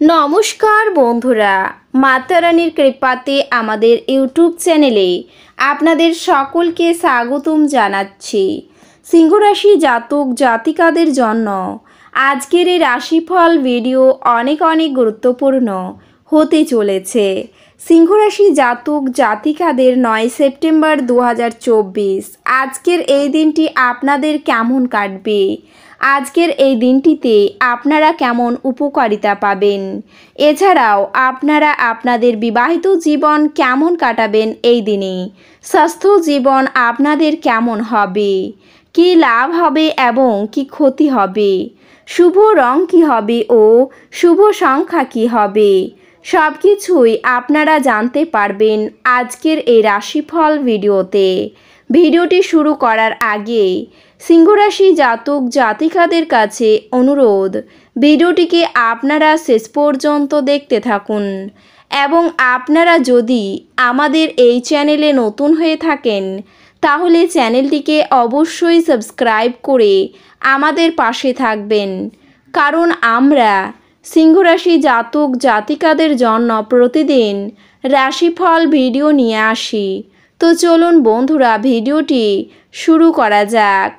নমস্কার বন্ধুরা, মাতা রানীর কৃপাতে আমাদের ইউটিউব চ্যানেলে আপনাদের সকলকে স্বাগতম জানাচ্ছি। সিংহ রাশি জাতক জাতিকাদের জন্য আজকের এই রাশিফল ভিডিও অনেক গুরুত্বপূর্ণ হতে চলেছে। সিংহ রাশি জাতক জাতিকাদের 9 সেপ্টেম্বর 2024 আজকের এই দিনটি আপনাদের কেমন কাটবে, আজকের এই দিনটিতে আপনারা কেমন উপকারিতা পাবেন, এছাড়াও আপনারা আপনাদের বিবাহিত জীবন কেমন কাটাবেন, এই দিনে স্বাস্থ্য জীবন আপনাদের কেমন হবে, কি লাভ হবে এবং কি ক্ষতি হবে, শুভ রং কি হবে ও শুভ সংখ্যা কি হবে, সব কিছুই আপনারা জানতে পারবেন আজকের এই রাশিফল ভিডিওতে। ভিডিওটি শুরু করার আগে সিংহ রাশি জাতক জাতিকাদের কাছে অনুরোধ, ভিডিওটিকে আপনারা শেষ পর্যন্ত দেখতে থাকুন এবং আপনারা যদি আমাদের এই চ্যানেলে নতুন হয়ে থাকেন তাহলে চ্যানেলটিকে অবশ্যই সাবস্ক্রাইব করে আমাদের পাশে থাকবেন, কারণ আমরা সিংহ রাশি জাতক জাতিকাদের জন্য প্রতিদিন রাশিফল ভিডিও নিয়ে আসি। তো চলুন বন্ধুরা, ভিডিওটি শুরু করা যাক।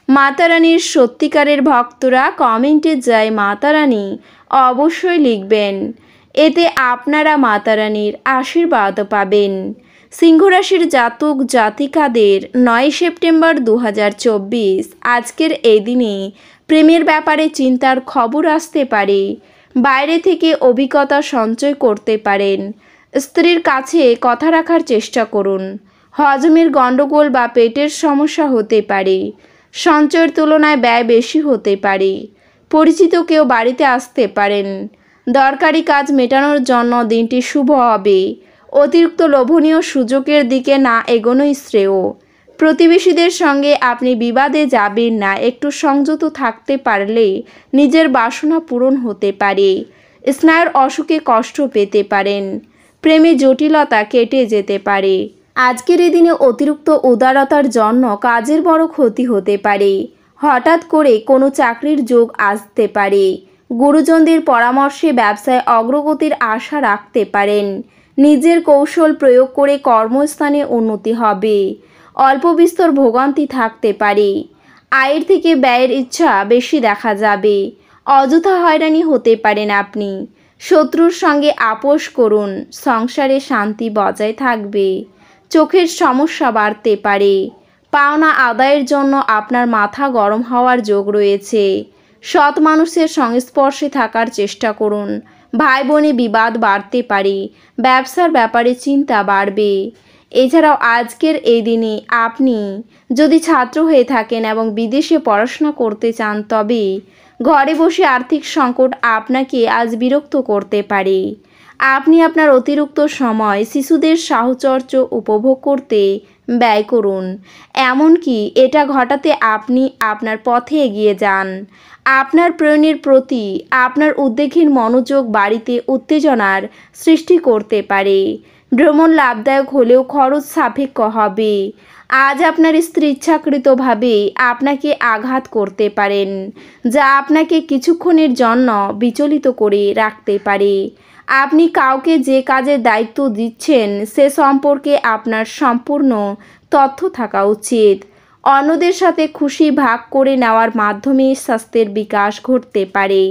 মাতা রানীর সত্যিকারের ভক্তরা কমেন্টে জয় মাতা রানী অবশ্যই লিখবেন, এতে আপনারা মাতা রানীর আশীর্বাদ পাবেন। সিংহ রাশির জাতক জাতিকাদের 9 সেপ্টেম্বর 2024 আজকের এই দিনে প্রেমের ব্যাপারে চিন্তার খবর আসতে পারে, বাইরে থেকে অভিজ্ঞতা সঞ্চয় করতে পারেন। স্ত্রীর কাছে কথা রাখার চেষ্টা করুন। হজমের গণ্ডগোল বা পেটের সমস্যা হতে পারে, সঞ্চয়ের তুলনায় ব্যয় বেশি হতে পারে। পরিচিত কেউ বাড়িতে আসতে পারেন। দরকারি কাজ মেটানোর জন্য দিনটি শুভ হবে। অতিরিক্ত লোভনীয় সুযোগের দিকে না এগোনোই শ্রেয়। প্রতিবেশীদের সঙ্গে আপনি বিবাদে যাবেন না, একটু সংযত থাকতে পারলে নিজের বাসনা পূরণ হতে পারে। স্নায়ুর অসুখে কষ্ট পেতে পারেন। প্রেমে জটিলতা কেটে যেতে পারে। আজকের এই দিনে অতিরিক্ত উদারতার জন্য কাজের বড় ক্ষতি হতে পারে। হঠাৎ করে কোনো চাকরির যোগ আসতে পারে। গুরুজনদের পরামর্শে ব্যবসায় অগ্রগতির আশা রাখতে পারেন। নিজের কৌশল প্রয়োগ করে কর্মস্থানে উন্নতি হবে। অল্প বিস্তর ভোগান্তি থাকতে পারে। আয়ের থেকে ব্যয়ের ইচ্ছা বেশি দেখা যাবে। অযথা হয়রানি হতে পারেন আপনি। শত্রুর সঙ্গে আপোষ করুন, সংসারে শান্তি বজায় থাকবে। চোখের সমস্যা বাড়তে পারে। পাওনা আদায়ের জন্য আপনার মাথা গরম হওয়ার যোগ রয়েছে। সৎ মানুষের সংস্পর্শে থাকার চেষ্টা করুন। ভাই বোনে বিবাদ বাড়তে পারে। ব্যবসার ব্যাপারে চিন্তা বাড়বে। এছাড়াও আজকের এই দিনে আপনি যদি ছাত্র হয়ে থাকেন এবং বিদেশে পড়াশোনা করতে চান, তবে ঘরে বসে আর্থিক সংকট আপনাকে আজ বিরক্ত করতে পারে। আপনি আপনার অতিরিক্ত সময় শিশুদের সাহচর্য উপভোগ করতে ব্যয় করুন। এমনকি এটা ঘটাতে আপনি আপনার পথে এগিয়ে যান। আপনার প্রেরণের প্রতি আপনার উদ্বেগহীন মনোযোগ বাড়িতে উত্তেজনার সৃষ্টি করতে পারে। ভ্রমণ লাভদায়ক হলেও খরচ সাপেক্ষ হবে। আজ আপনার স্ত্রী ইচ্ছাকৃতভাবে আপনাকে আঘাত করতে পারেন, যা আপনাকে কিছুক্ষণের জন্য বিচলিত করে রাখতে পারে। আপনি কাউকে যে কাজের দায়িত্ব দিচ্ছেন সে সম্পর্কে আপনার সম্পূর্ণ তথ্য থাকা উচিত। অন্যদের সাথে খুশি ভাগ করে নেওয়ার মাধ্যমে স্বাস্থ্যের বিকাশ ঘটতে পারে।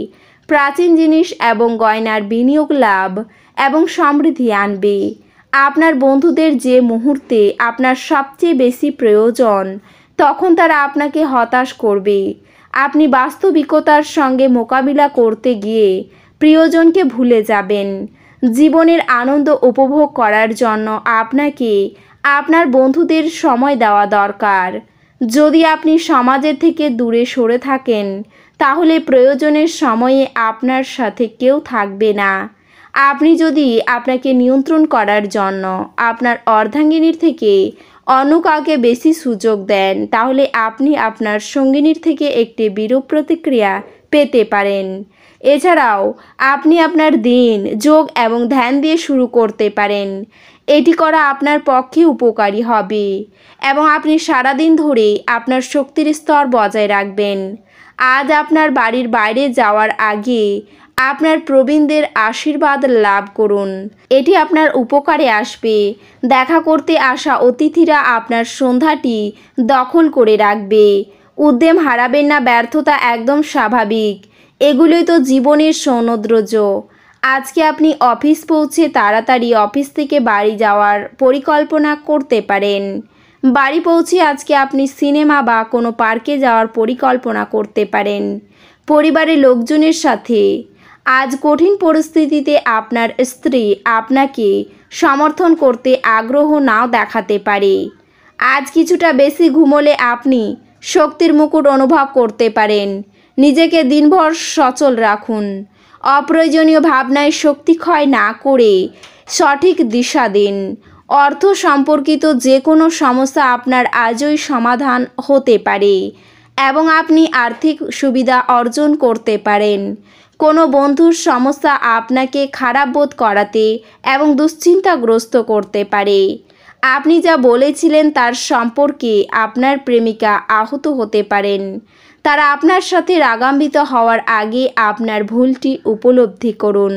প্রাচীন জিনিস এবং গয়নার বিনিয়োগ লাভ এবং সমৃদ্ধি আনবে। আপনার বন্ধুদের যে মুহূর্তে আপনার সবচেয়ে বেশি প্রয়োজন, তখন তারা আপনাকে হতাশ করবে। আপনি বাস্তবিকতার সঙ্গে মোকাবিলা করতে গিয়ে প্রিয়জনকে ভুলে যাবেন। জীবনের আনন্দ উপভোগ করার জন্য আপনাকে আপনার বন্ধুদের সময় দেওয়া দরকার। যদি আপনি সমাজের থেকে দূরে সরে থাকেন, তাহলে প্রয়োজনের সময়ে আপনার সাথে কেউ থাকবে না। আপনি যদি আপনাকে নিয়ন্ত্রণ করার জন্য আপনার অর্ধাঙ্গিনীর থেকে অন্য কাউকে বেশি সুযোগ দেন, তাহলে আপনি আপনার সঙ্গিনীর থেকে একটি বিরূপ প্রতিক্রিয়া পেতে পারেন। এছাড়াও আপনি আপনার দিন যোগ এবং ধ্যান দিয়ে শুরু করতে পারেন। এটি করা আপনার পক্ষে উপকারী হবে এবং আপনি সারাদিন ধরে আপনার শক্তির স্তর বজায় রাখবেন। আজ আপনার বাড়ির বাইরে যাওয়ার আগে আপনার প্রবীণদের আশীর্বাদ লাভ করুন, এটি আপনার উপকারে আসবে। দেখা করতে আসা অতিথিরা আপনার সন্ধ্যাটি দখল করে রাখবে। উদ্যম হারাবেন না, ব্যর্থতা একদম স্বাভাবিক, এগুলোই তো জীবনের সৌন্দর্য। আজকে আপনি অফিস পৌঁছে তাড়াতাড়ি অফিস থেকে বাড়ি যাওয়ার পরিকল্পনা করতে পারেন। বাড়ি পৌঁছে আজকে আপনি সিনেমা বা কোনো পার্কে যাওয়ার পরিকল্পনা করতে পারেন পরিবারের লোকজনের সাথে। আজ কঠিন পরিস্থিতিতে আপনার স্ত্রী আপনাকে সমর্থন করতে আগ্রহ নাও দেখাতে পারে। আজ কিছুটা বেশি ঘুমোলে আপনি শক্তির মুকুট অনুভব করতে পারেন। নিজেকে দিনভর সচল রাখুন। অপ্রয়োজনীয় ভাবনায় শক্তি ক্ষয় না করে সঠিক দিশা দিন। অর্থ সম্পর্কিত যে কোনো সমস্যা আপনার আজই সমাধান হতে পারে এবং আপনি আর্থিক সুবিধা অর্জন করতে পারেন। কোনো বন্ধুর সমস্যা আপনাকে খারাপ বোধ করাতে এবং দুশ্চিন্তাগ্রস্ত করতে পারে। আপনি যা বলেছিলেন তার সম্পর্কে আপনার প্রেমিকা আহত হতে পারেন। তারা আপনার সাথে রাগান্বিত হওয়ার আগে আপনার ভুলটি উপলব্ধি করুন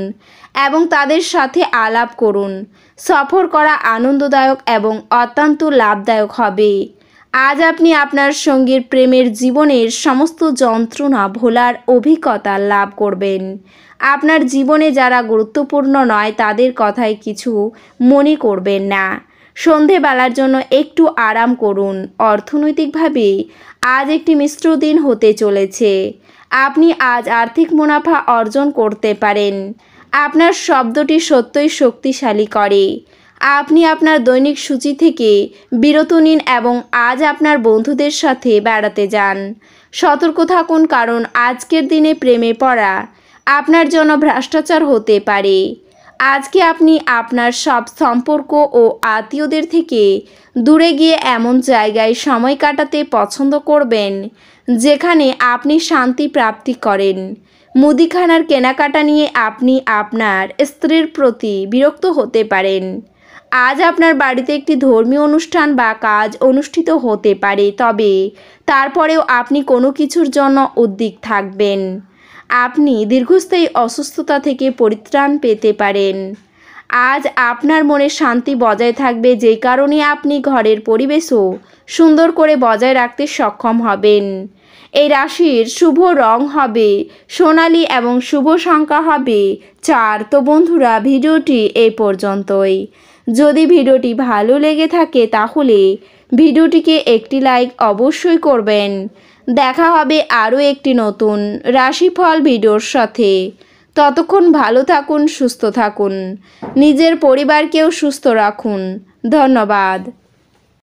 এবং তাদের সাথে আলাপ করুন। সফর করা আনন্দদায়ক এবং অত্যন্ত লাভদায়ক হবে। আজ আপনি আপনার সঙ্গীর প্রেমের জীবনের সমস্ত যন্ত্রণা ভোলার অভিজ্ঞতা লাভ করবেন। আপনার জীবনে যারা গুরুত্বপূর্ণ নয় তাদের কথায় কিছু মনে করবেন না। সন্ধেবেলার জন্য একটু আরাম করুন। অর্থনৈতিকভাবে আজ একটি মিশ্র দিন হতে চলেছে। আপনি আজ আর্থিক মুনাফা অর্জন করতে পারেন। আপনার শব্দটি সত্যই শক্তিশালী করে। আপনি আপনার দৈনিক সূচি থেকে বিরত নিন এবং আজ আপনার বন্ধুদের সাথে বেড়াতে যান। সতর্ক থাকুন, কারণ আজকের দিনে প্রেমে পড়া আপনার জন্য ভ্রষ্টাচার হতে পারে। আজকে আপনি আপনার সব সম্পর্ক ও আত্মীয়দের থেকে দূরে গিয়ে এমন জায়গায় সময় কাটাতে পছন্দ করবেন যেখানে আপনি শান্তি প্রাপ্তি করেন। মুদিখানার কেনাকাটা নিয়ে আপনি আপনার স্ত্রীর প্রতি বিরক্ত হতে পারেন। আজ আপনার বাড়িতে একটি ধর্মীয় অনুষ্ঠান বা কাজ অনুষ্ঠিত হতে পারে, তবে তারপরেও আপনি কোনো কিছুর জন্য উদ্বিগ্ন থাকবেন। আপনি দীর্ঘস্থায়ী অসুস্থতা থেকে পরিত্রাণ পেতে পারেন। আজ আপনার মনে শান্তি বজায় থাকবে, যে কারণে আপনি ঘরের পরিবেশও সুন্দর করে বজায় রাখতে সক্ষম হবেন। এই রাশির শুভ রং হবে সোনালী এবং শুভ সংখ্যা হবে 4। তো বন্ধুরা, ভিডিওটি এই পর্যন্তই। যদি ভিডিওটি ভালো লেগে থাকে তাহলে ভিডিওটিকে একটি লাইক অবশ্যই করবেন। দেখা হবে আরও একটি নতুন রাশিফল ভিডিওর সাথে। ততক্ষণ ভালো থাকুন, সুস্থ থাকুন, নিজের পরিবারকেও সুস্থ রাখুন। ধন্যবাদ।